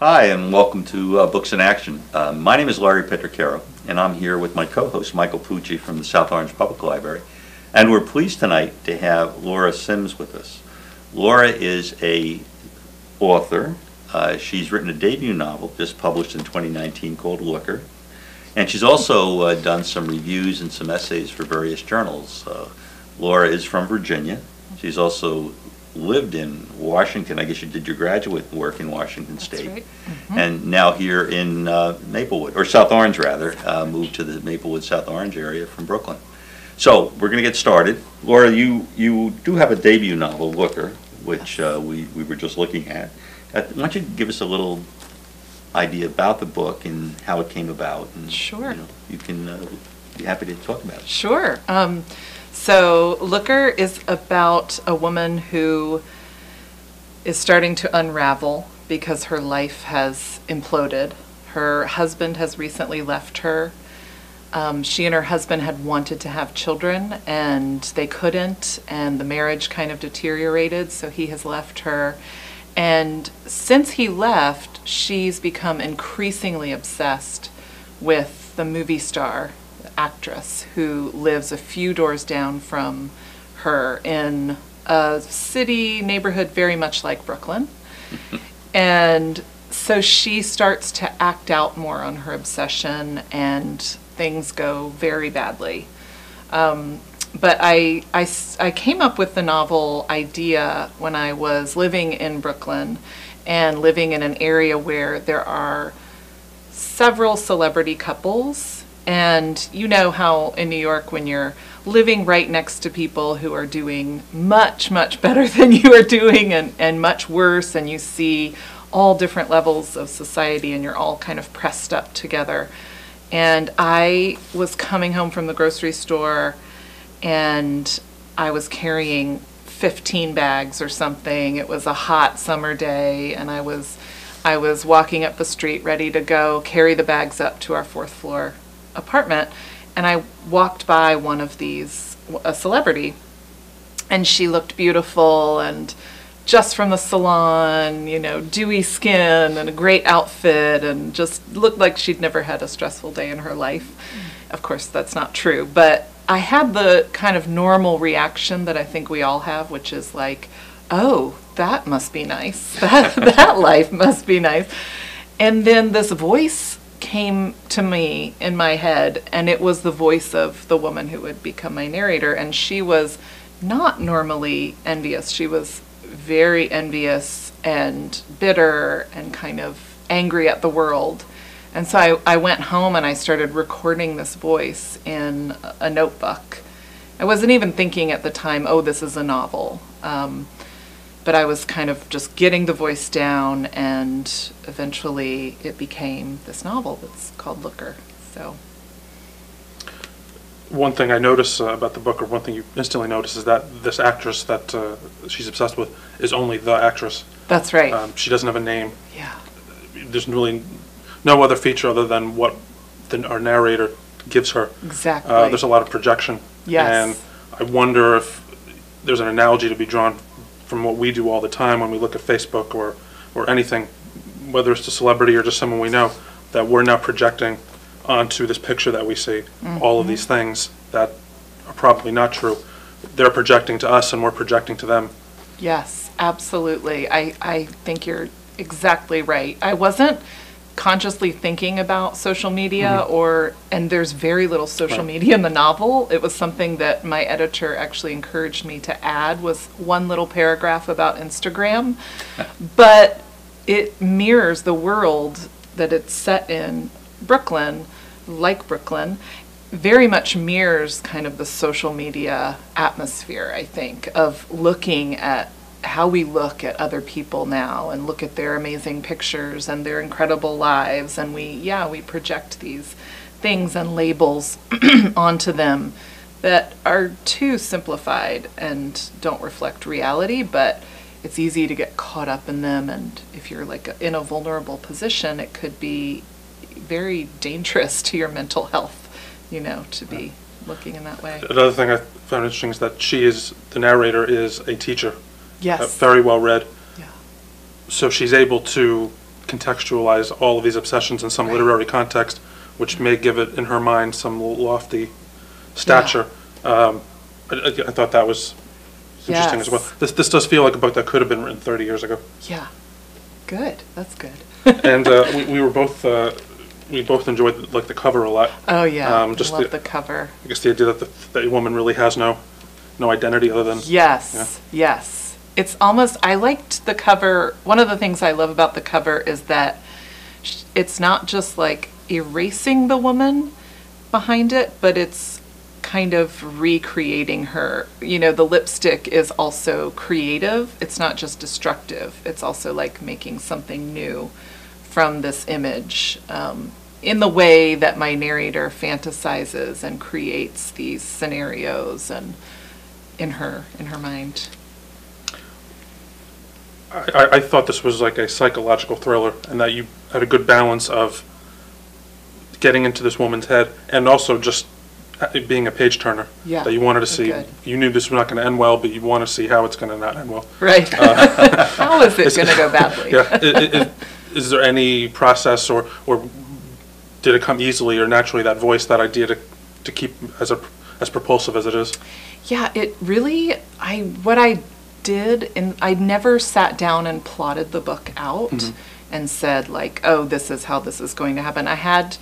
Hi, and welcome to Books in Action. My name is Larry Petraccaro, and I'm here with my co-host Michael Pucci from the South Orange Public Library. And we're pleased tonight to have Laura Sims with us. Laura is a author. She's written a debut novel just published in 2019 called Looker. And she's also done some reviews and some essays for various journals. Laura is from Virginia. She's also lived in Washington. I guess you did your graduate work in Washington State. That's right. Mm-hmm. And now here in Maplewood, or South Orange rather, moved to the Maplewood, South Orange area from Brooklyn. So we're going to get started. Laura, you do have a debut novel, Looker, which we were just looking at. Why don't you give us a little idea about the book and how it came about? And, Sure. You can be happy to talk about it. Sure. So Looker is about a woman who is starting to unravel because her life has imploded. Her husband has recently left her. She and her husband had wanted to have children and they couldn't, and the marriage kind of deteriorated, so he has left her. And since he left, she's become increasingly obsessed with the movie star actress who lives a few doors down from her in a city neighborhood very much like Brooklyn. And so she starts to act out more on her obsession and things go very badly. But I came up with the novel idea when I was living in Brooklyn and living in an area where there are several celebrity couples. And you know how in New York, when you're living right next to people who are doing much, much better than you are doing and much worse, and you see all different levels of society and you're all kind of pressed up together. And I was coming home from the grocery store and I was carrying 15 bags or something. It was a hot summer day and I was walking up the street ready to go carry the bags up to our 4th floor apartment, and I walked by one of these, a celebrity, and she looked beautiful and just from the salon, dewy skin and a great outfit, and just looked like she'd never had a stressful day in her life. Of course, that's not true, but I had the kind of normal reaction that I think we all have, which is like, oh, that must be nice. That life must be nice. And then this voice came to me in my head, and it was the voice of the woman who would become my narrator, and she was not normally envious. She was very envious and bitter and kind of angry at the world. And so I went home and I started recording this voice in a notebook. I wasn't even thinking at the time, oh, this is a novel. But I was kind of just getting the voice down, and eventually it became this novel that's called Looker. So, one thing I notice about the book, or one thing you instantly notice, is that this actress that she's obsessed with is only the actress. That's right. She doesn't have a name. Yeah. There's really no other feature other than what our narrator gives her. Exactly. There's a lot of projection. Yes. And I wonder if there's an analogy to be drawn from what we do all the time when we look at Facebook or anything, whether it's a celebrity or just someone we know, that we're now projecting onto this picture that we see, all of these things that are probably not true. They're projecting to us and we're projecting to them. Yes, absolutely. I think you're exactly right. I wasn't consciously thinking about social media and there's very little social media in the novel. It was something that my editor actually encouraged me to add, was one little paragraph about Instagram. But it mirrors the world that it's set in. Brooklyn, like Brooklyn, very much mirrors kind of the social media atmosphere, I think, of looking at how we look at other people now and look at their amazing pictures and their incredible lives, and we project these things and labels onto them that are too simplified and don't reflect reality, but it's easy to get caught up in them, and if you're like in a vulnerable position, it could be very dangerous to your mental health, to be looking in that way. Another thing I found interesting is that the narrator is a teacher. Yes. Very well read. Yeah. So she's able to contextualize all of these obsessions in some literary context, which may give it, in her mind, some lofty stature. I thought that was interesting as well. This does feel like a book that could have been written 30 years ago. Yeah. Good. That's good. And we were both we both enjoyed like the cover a lot. Oh yeah, just love the cover. I guess the idea that the woman really has no identity other than yes. It's almost, I liked the cover. One of the things I love about the cover is that it's not just like erasing the woman behind it, but it's kind of recreating her. You know, the lipstick is also creative. It's not just destructive. It's also like making something new from this image, in the way that my narrator fantasizes and creates these scenarios and in her mind. I thought this was like a psychological thriller, and that you had a good balance of getting into this woman's head and also just it being a page turner. Yeah. That you wanted to see. Good. You knew this was not going to end well, but you want to see how it's going to not end well. Right. How is it going to go badly? Yeah. Is there any process or did it come easily or naturally, that voice, that idea to keep as propulsive as it is? Yeah, it really, what I did, and I never sat down and plotted the book out and said like, oh, this is how this is going to happen. I had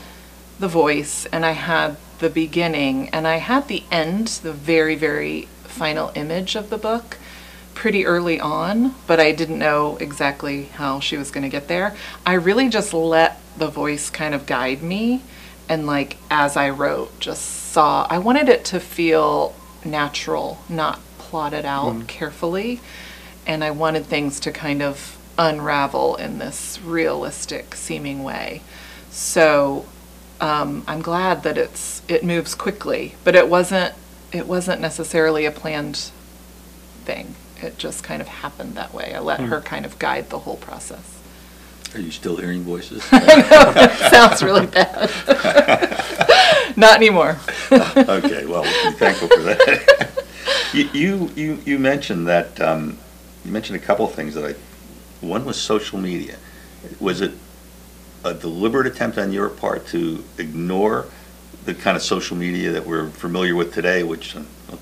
the voice and I had the beginning and I had the end, the very, very final image of the book pretty early on, but I didn't know exactly how she was going to get there. I really just let the voice kind of guide me, and like as I wrote, just I wanted it to feel natural, not plotted out carefully, and I wanted things to kind of unravel in this realistic seeming way. So I'm glad that it moves quickly, but it wasn't necessarily a planned thing. It just kind of happened that way. I let her kind of guide the whole process. Are you still hearing voices? I know, it sounds really bad. Not anymore. Okay, well, we'll be thankful for that. You mentioned that, you mentioned a couple of things one was social media. Was it a deliberate attempt on your part to ignore the kind of social media that we're familiar with today, which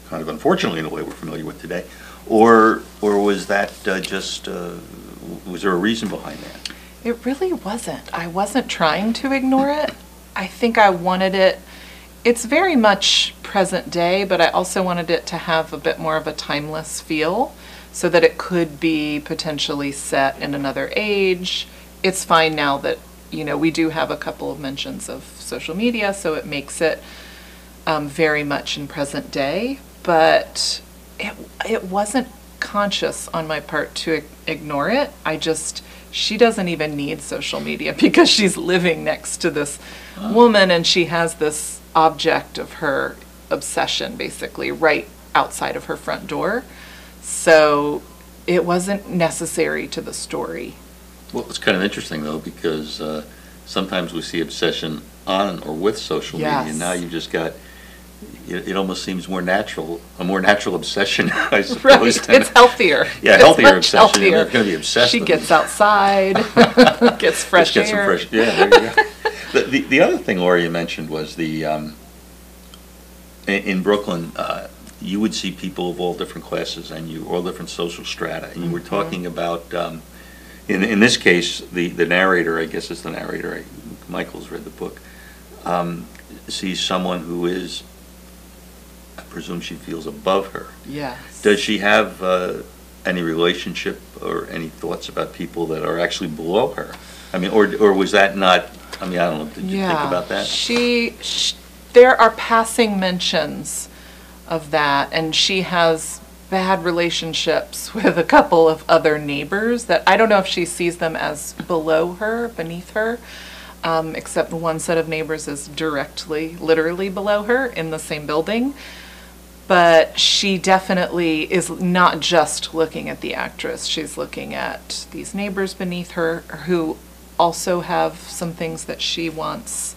kind of unfortunately in a way we're familiar with today, or was that was there a reason behind that? It really wasn't. I wasn't trying to ignore it. I think I wanted it, it's very much present day, but I also wanted it to have a bit more of a timeless feel so that it could be potentially set in another age. It's fine now that, we do have a couple of mentions of social media, so it makes it very much in present day, but it wasn't conscious on my part to ignore it. She doesn't even need social media because she's living next to this woman and she has this object of her obsession basically right outside of her front door. So it wasn't necessary to the story. Well, it's kind of interesting though, because sometimes we see obsession on or with social media. Now you've just got, it almost seems a more natural obsession, I suppose. Right, it's healthier. Yeah, it's healthier much obsession. Healthier. You're going to be obsessed She with gets it. outside, gets fresh Just get air. some fresh, yeah, there you go. The other thing, Laura, you mentioned was in Brooklyn, you would see people of all different classes and all different social strata. And you were talking about, in this case, the narrator, I guess it's the narrator, Michael's read the book, sees someone who is, I presume she feels above her. Yes. Does she have any relationship or any thoughts about people that are actually below her? I mean, or was that not, I don't know, did you think about that? There are passing mentions of that, and she has bad relationships with a couple of other neighbors that I don't know if she sees them as below her, beneath her, except one set of neighbors is directly, literally below her in the same building. But she definitely is not just looking at the actress. She's looking at these neighbors beneath her who also have some things that she wants.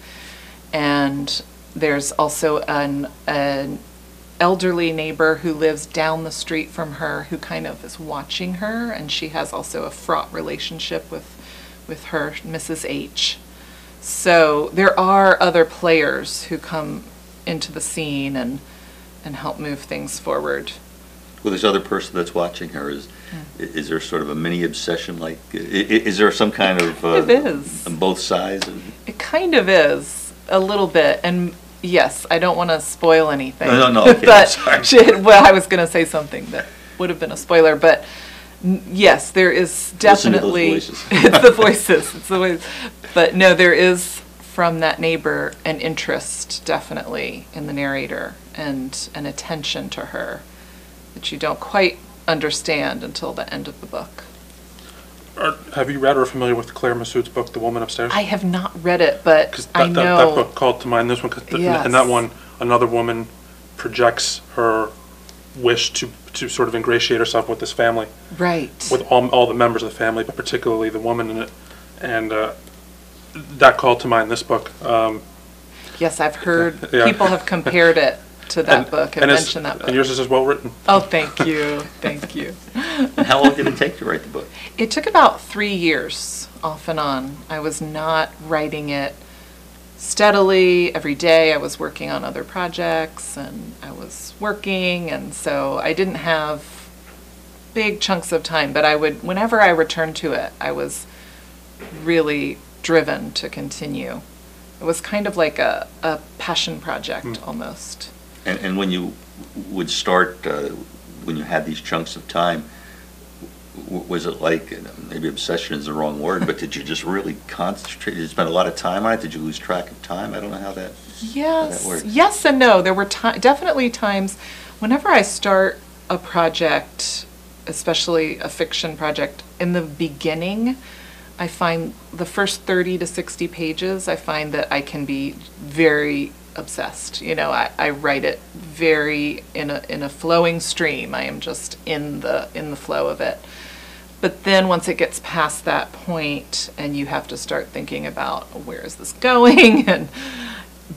And there's also an elderly neighbor who lives down the street from her who kind of is watching her. And she has also a fraught relationship with with her, Mrs. H. So there are other players who come into the scene and help move things forward. Well, this other person that's watching her, is there sort of a mini obsession? Like, is there some kind of... It is. On both sides? It kind of is, a little bit. And yes, I don't want to spoil anything. No, okay, but I'm sorry. Well, I was going to say something that would have been a spoiler, but yes, there is definitely... Listen to those voices. It's the voices. It's the voices. But no, there is, from that neighbor, an interest, definitely, in the narrator and an attention to her that you don't quite understand until the end of the book. Have you read or are familiar with Claire Massoud's book, The Woman Upstairs? I have not read it, but Because I know... that book called to mind this one, cause Yes. in that one, another woman projects her wish to sort of ingratiate herself with this family. Right. With all the members of the family, but particularly the woman in it. And that called to mind this book. Yes, I've heard Yeah. people have compared it to that book and it's- mentioned that book. And yours is as well written. Oh, thank you. Thank you. And how long did it take to write the book? It took about 3 years, off and on. I was not writing it steadily every day. I was working on other projects and I was working, and so I didn't have big chunks of time, but I would, whenever I returned to it, I was really driven to continue. It was kind of like a passion project almost. And when you would start, when you had these chunks of time, was it like, maybe obsession is the wrong word, but did you just really concentrate? Did you spend a lot of time on it? Did you lose track of time? I don't know how that works. Yes and no. There were definitely times whenever I start a project, especially a fiction project, in the beginning, I find the first 30 to 60 pages, I find that I can be very obsessed. You know, I write it very in a flowing stream. I am just in the flow of it. But then once it gets past that point and you have to start thinking about where is this going, and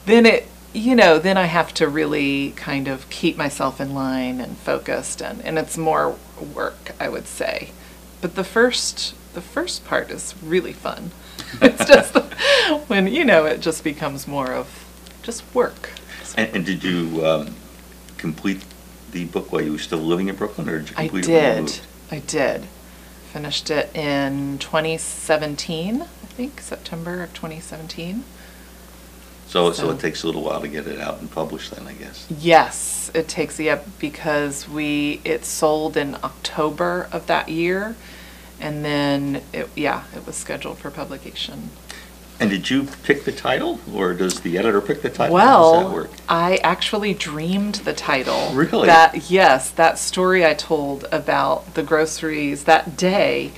then then I have to really kind of keep myself in line and focused, and it's more work, I would say. But the first part is really fun. It's just when, it just becomes more of just work. And did you complete the book while you were still living in Brooklyn, or did you complete it when you moved? I did. Finished it in 2017, I think, September of 2017. So it takes a little while to get it out and published then, I guess. Yes, it takes, because it sold in October of that year, and then it was scheduled for publication. And did you pick the title, or does the editor pick the title? How does that work? I actually dreamed the title. Really? That story I told about the groceries that day,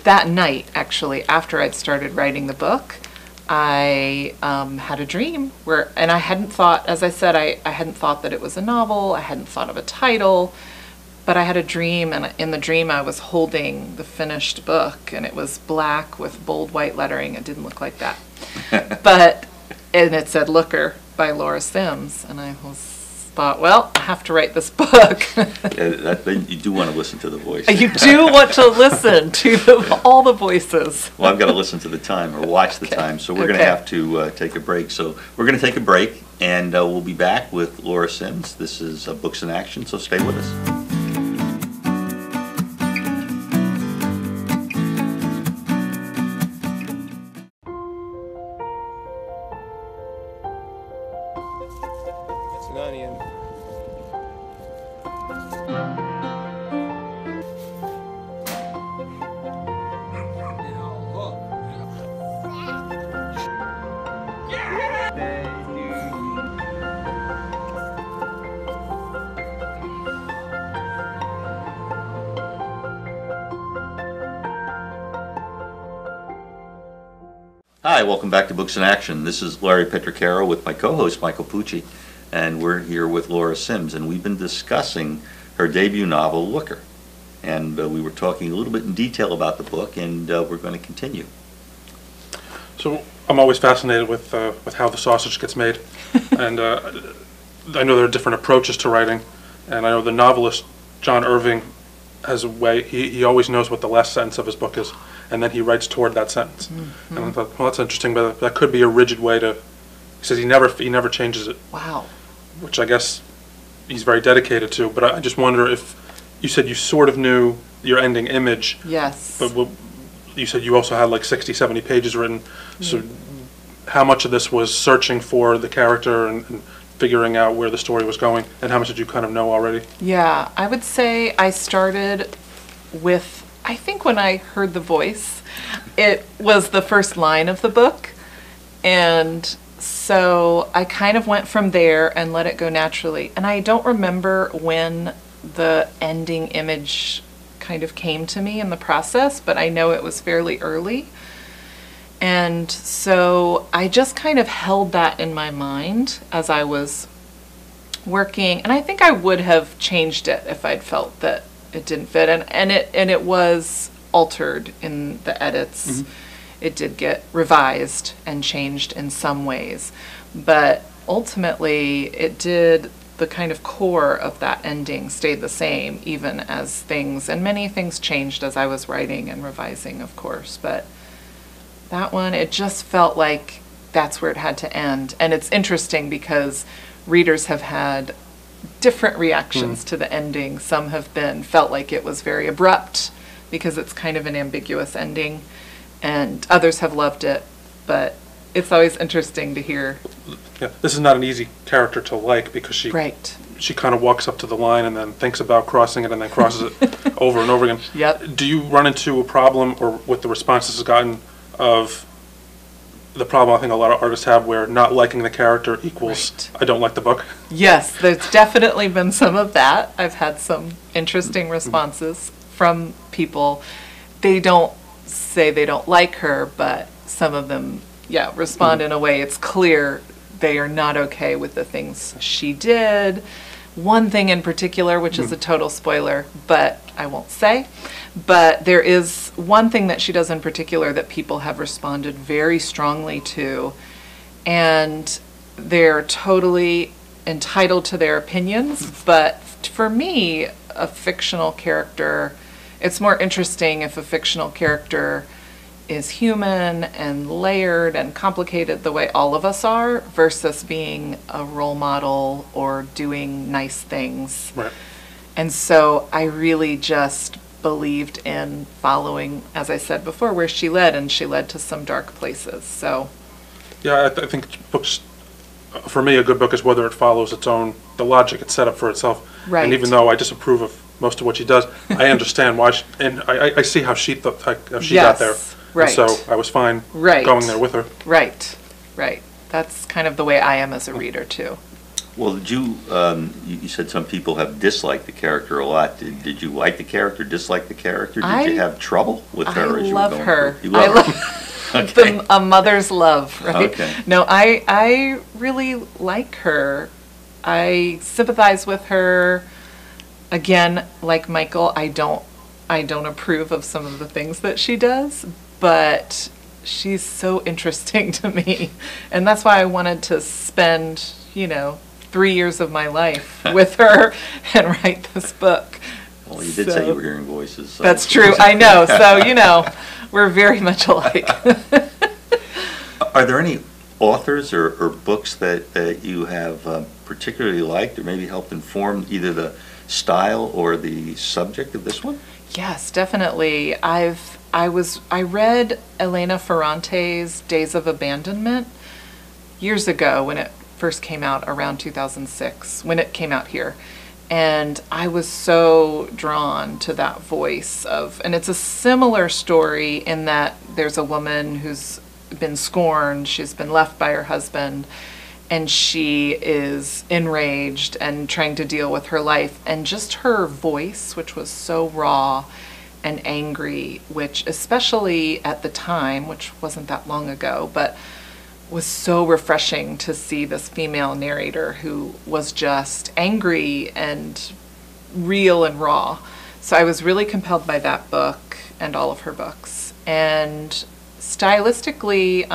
that night, actually, after I'd started writing the book, I had a dream and I hadn't thought, as I said, I hadn't thought that it was a novel, I hadn't thought of a title, but I had a dream, and in the dream I was holding the finished book, and it was black with bold white lettering. It didn't look like that. And it said Looker by Laura Sims, and I thought, well, I have to write this book. You do want to listen to the voice. You do want to listen to all the voices. Well, I've got to listen to the time or watch the time, so we're going to have to take a break. So we're going to take a break, and we'll be back with Laura Sims. This is Books in Action, so stay with us. Hi, welcome back to Books in Action. This is Larry Petraccaro with my co-host Michael Pucci, and we're here with Laura Sims, and we've been discussing her debut novel, Looker. And we were talking a little bit in detail about the book, and we're going to continue. So I'm always fascinated with how the sausage gets made, and I know there are different approaches to writing, and I know the novelist John Irving has a way. He always knows what the last sentence of his book is, and then he writes toward that sentence. And I thought, well, that's interesting, but that could be a rigid way to. He says he never changes it. Wow. Which I guess he's very dedicated to. But I just wonder if you said you sort of knew your ending image. Yes. But you said you also had like 60, 70 pages written. So how much of this was searching for the character and figuring out where the story was going, and how much did you kind of know already? Yeah, I would say I started with, I think when I heard the voice, it was the first line of the book. And so I kind of went from there and let it go naturally. And I don't remember when the ending image kind of came to me in the process, but I know it was fairly early. And so I just kind of held that in my mind as I was working, and I think I would have changed it if I'd felt that it didn't fit, and it was altered in the edits. It did get revised and changed in some ways, but ultimately it did, the kind of core of that ending stayed the same, even as things, and many things changed as I was writing and revising, of course, but that one, it just felt like that's where it had to end. And it's interesting because readers have had different reactions to the ending. Some have felt like it was very abrupt because it's kind of an ambiguous ending, and others have loved it, but it's always interesting to hear. Yeah, this is not an easy character to like because she kind of walks up to the line and then thinks about crossing it and then crosses it over and over again. Yep. Do you run into a problem, or with the response this has gotten, of the problem I think a lot of artists have where not liking the character equals I don't like the book? Yes, there's definitely been some of that. I've had some interesting responses from people. They don't say they don't like her, but some of them, respond in a way it's clear they are not okay with the things she did. One thing in particular, which is a total spoiler, but I won't say, but there is one thing that she does in particular that people have responded very strongly to, and they're totally entitled to their opinions, but for me, a fictional character, it's more interesting if a fictional character is human and layered and complicated the way all of us are, versus being a role model or doing nice things. Right. And so I really just believed in following, as I said before, where she led, and she led to some dark places. So Yeah, I think books, for me, a good book is whether it follows the logic it's set up for itself. Right. And even though I disapprove of most of what she does, I understand why, and I see how she got there. Right. And so I was fine going there with her. Right. That's kind of the way I am as a reader too. Well, did you said some people have disliked the character a lot. Did you like the character, dislike the character? Did you have trouble with her as you were going through? You love her. Okay. A mother's love, right? Okay. No, I really like her. I sympathize with her. Again, like Michael, I don't approve of some of the things that she does, but she's so interesting to me. And that's why I wanted to spend, 3 years of my life with her and write this book. Well, you did say you were hearing voices. So. That's true, I know. So, we're very much alike. Are there any authors or books that you have particularly liked or maybe helped inform either the style or the subject of this one? Yes, definitely. I read Elena Ferrante's Days of Abandonment years ago when it first came out, around 2006, when it came out here. And I was so drawn to that voice and it's a similar story in that there's a woman who's been scorned, she's been left by her husband, and she is enraged and trying to deal with her life. And just her voice, which was so raw and angry, which especially at the time, which wasn't that long ago, but was so refreshing to see this female narrator who was just angry and real and raw. So I was really compelled by that book and all of her books. And stylistically,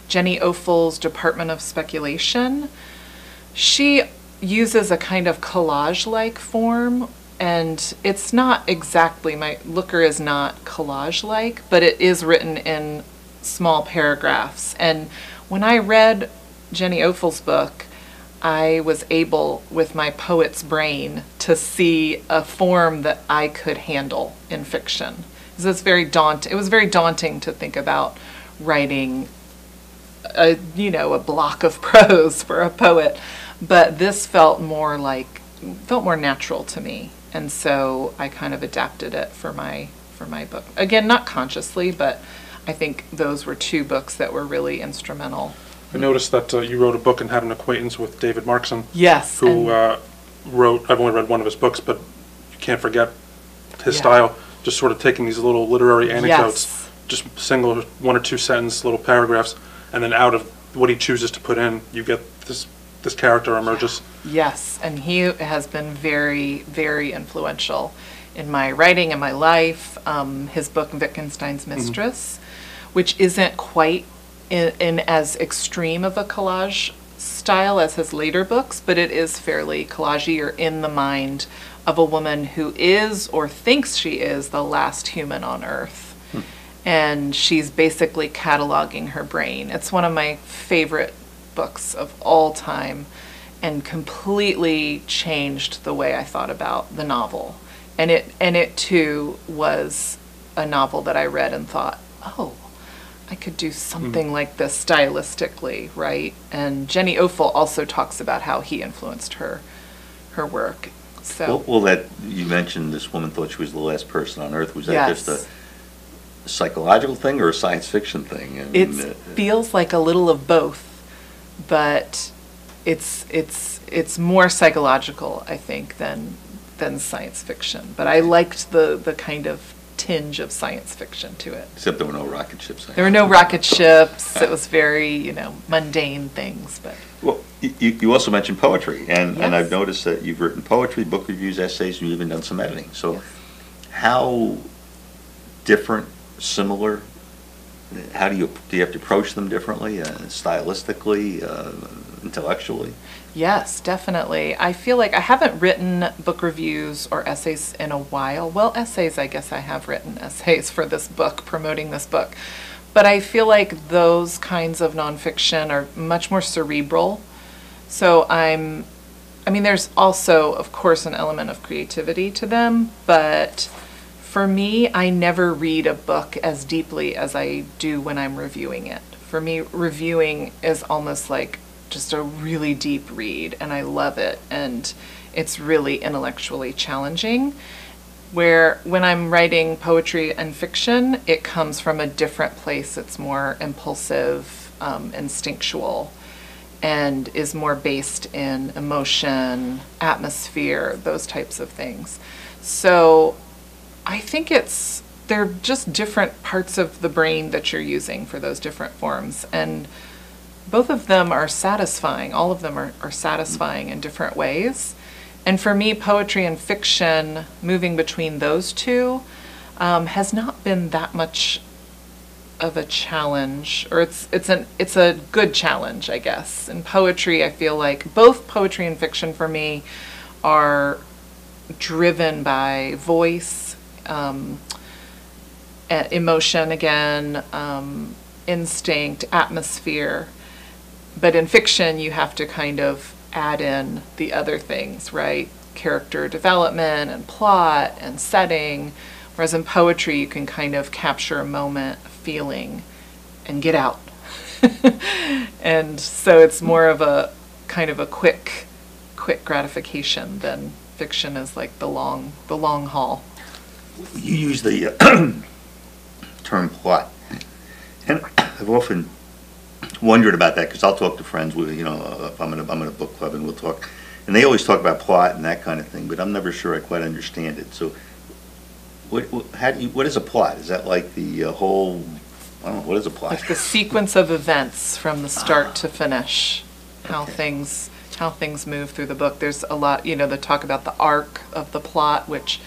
Jenny Offel's Department of Speculation, she uses a kind of collage-like form, and it's not exactly, my Looker is not collage-like, but it is written in small paragraphs. And when I read Jenny Offel's book, I was able, with my poet's brain, to see a form that I could handle in fiction. It was very daunting to think about writing a block of prose for a poet, but this felt more natural to me, and so I kind of adapted it for my book. Again, not consciously, but I think those were two books that were really instrumental. I noticed that you wrote a book and had an acquaintance with David Markson. Yes. Who wrote, I've only read one of his books, but you can't forget his Yeah. style, just sort of taking these little literary anecdotes, Yes. just single one or two sentence little paragraphs, and then out of what he chooses to put in, you get this character emerges. Yes, and he has been very, very influential in my writing and my life. His book, Wittgenstein's Mistress, which isn't quite in as extreme of a collage style as his later books, but it is fairly collagey. You're in the mind of a woman who is, or thinks she is, the last human on Earth. And she's basically cataloging her brain. It's one of my favorite books of all time, and completely changed the way I thought about the novel. And it too was a novel that I read and thought, oh, I could do something like this stylistically, right? And Jenny Offel also talks about how he influenced her work. So Well, that you mentioned this woman thought she was the last person on Earth. Was that yes. just a psychological thing or a science fiction thing? I mean, It feels like a little of both, but it's more psychological, I think, than science fiction. But I liked the kind of tinge of science fiction to it. except there were no rocket ships. There were no rocket ships. It was very, mundane things, but Well, you also mentioned poetry, and Yes. I've noticed that you've written poetry, book reviews, essays, and you've even done some editing. So Yes. how different, similar, how do you have to approach them differently, stylistically, intellectually? Yes, definitely. I feel like I haven't written book reviews or essays in a while. Well, essays, I guess I have written essays for this book, promoting this book. But I feel like those kinds of nonfiction are much more cerebral. So there's also, of course, an element of creativity to them, but for me, I never read a book as deeply as I do when I'm reviewing it. For me, reviewing is almost like just a really deep read, and I love it, and it's really intellectually challenging. Where when I'm writing poetry and fiction, it comes from a different place. It's more impulsive, instinctual, and is more based in emotion, atmosphere, those types of things. So I think they're just different parts of the brain that you're using for those different forms. And both of them are satisfying. All of them are satisfying in different ways. And for me, poetry and fiction, moving between those two, has not been that much of a challenge, or it's a good challenge, I guess. In poetry, I feel like both poetry and fiction for me are driven by voice, emotion again, instinct, atmosphere. But in fiction, you have to kind of add in the other things, right? Character development and plot and setting. Whereas in poetry, you can kind of capture a moment, a feeling, and get out. And so it's more of a kind of a quick gratification than fiction is like the long haul. You use the term plot, and I've often wondered about that because I'll talk to friends with, if I'm in a book club and we'll talk, and they always talk about plot and that kind of thing, but I'm never sure I quite understand it. So, what is a plot? Is that like the whole? I don't know. What is a plot? Like the sequence of events from the start to finish, how Okay. things move through the book. There's a lot, they talk about the arc of the plot, which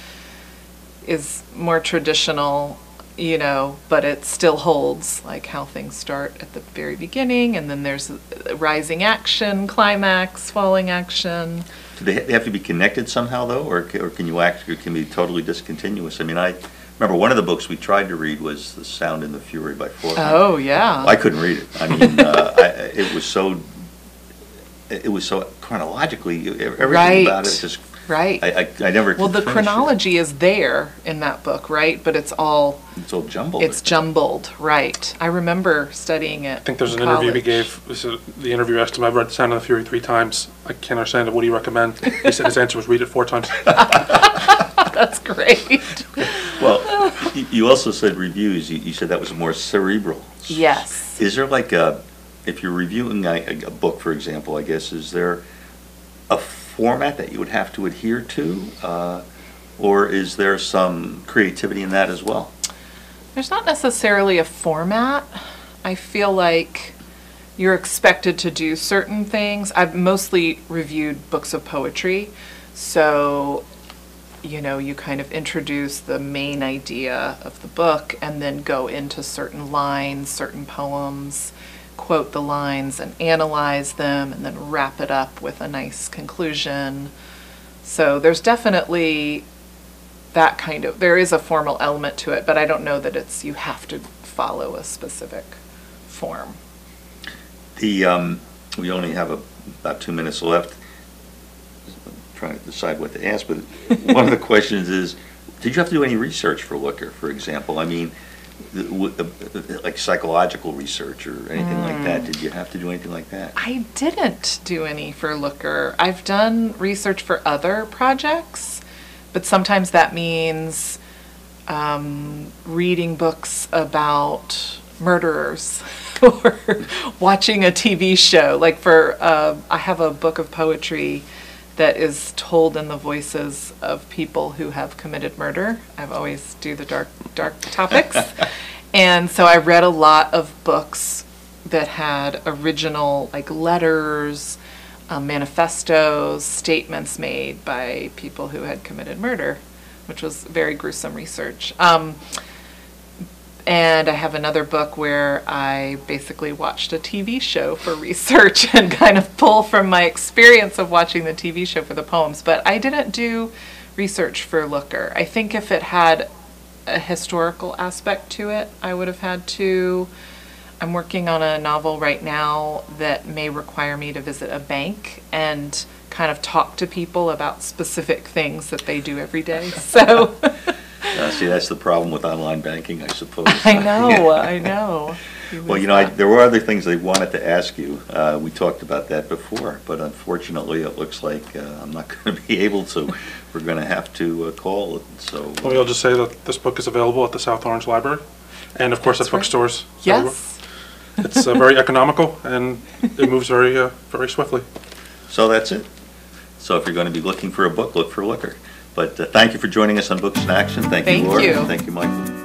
is more traditional you know, but it still holds, like how things start at the very beginning, and then there's rising action, climax, falling action. Do they have to be connected somehow, though, or can you act, or can be totally discontinuous? I mean, I remember one of the books we tried to read was The Sound and the Fury by Faulkner. Oh, yeah. I couldn't read it. I mean, it was so chronologically, everything Right. about it just, Right. I never could Well, the finish it. chronology is there in that book, right? But it's all, It's all jumbled. it's jumbled, right. I remember studying it I think there's in an interview he college. gave. The interview asked him, "I've read Sound of the Fury 3 times. I can't understand it. What do you recommend?" He said his answer was, "Read it 4 times." That's great. Well, you also said reviews. You said that was more cerebral. Yes. Is there like if you're reviewing a book, for example, I guess, is there a format that you would have to adhere to? Or is there some creativity in that as well? There's not necessarily a format. I feel like you're expected to do certain things. I've mostly reviewed books of poetry, so you know, you kind of introduce the main idea of the book and then go into certain lines, certain poems, quote the lines and analyze them, and then wrap it up with a nice conclusion. So there's definitely that kind of, there is a formal element to it, but I don't know that it's, you have to follow a specific form. We only have about 2 minutes left. I'm trying to decide what to ask, but one of the questions is, did you have to do any research for Looker, for example? I mean, like psychological research or anything like that? Did you have to do anything like that? I didn't do any for Looker. I've done research for other projects, but sometimes that means reading books about murderers or watching a TV show. Like for, I have a book of poetry that is told in the voices of people who have committed murder. I've always do the dark topics. And so I read a lot of books that had original, like letters, manifestos, statements made by people who had committed murder, which was very gruesome research. And I have another book where I basically watched a TV show for research and kind of pull from my experience of watching the TV show for the poems. But I didn't do research for Looker. I think if it had a historical aspect to it, I would have had to. I'm working on a novel right now that may require me to visit a bank and kind of talk to people about specific things that they do every day. So. See, that's the problem with online banking, I suppose. I know, I know. Well, you know, there were other things I wanted to ask you. We talked about that before, but unfortunately, it looks like I'm not going to be able to. We're going to have to call it. So. Well, I'll just say that this book is available at the South Orange Library, and of course at bookstores. Yes. It's very economical, and it moves very, very swiftly. So that's it. So if you're going to be looking for a book, look for Looker. But thank you for joining us on Books in Action. Thank you, Laura. You. Thank you, Michael.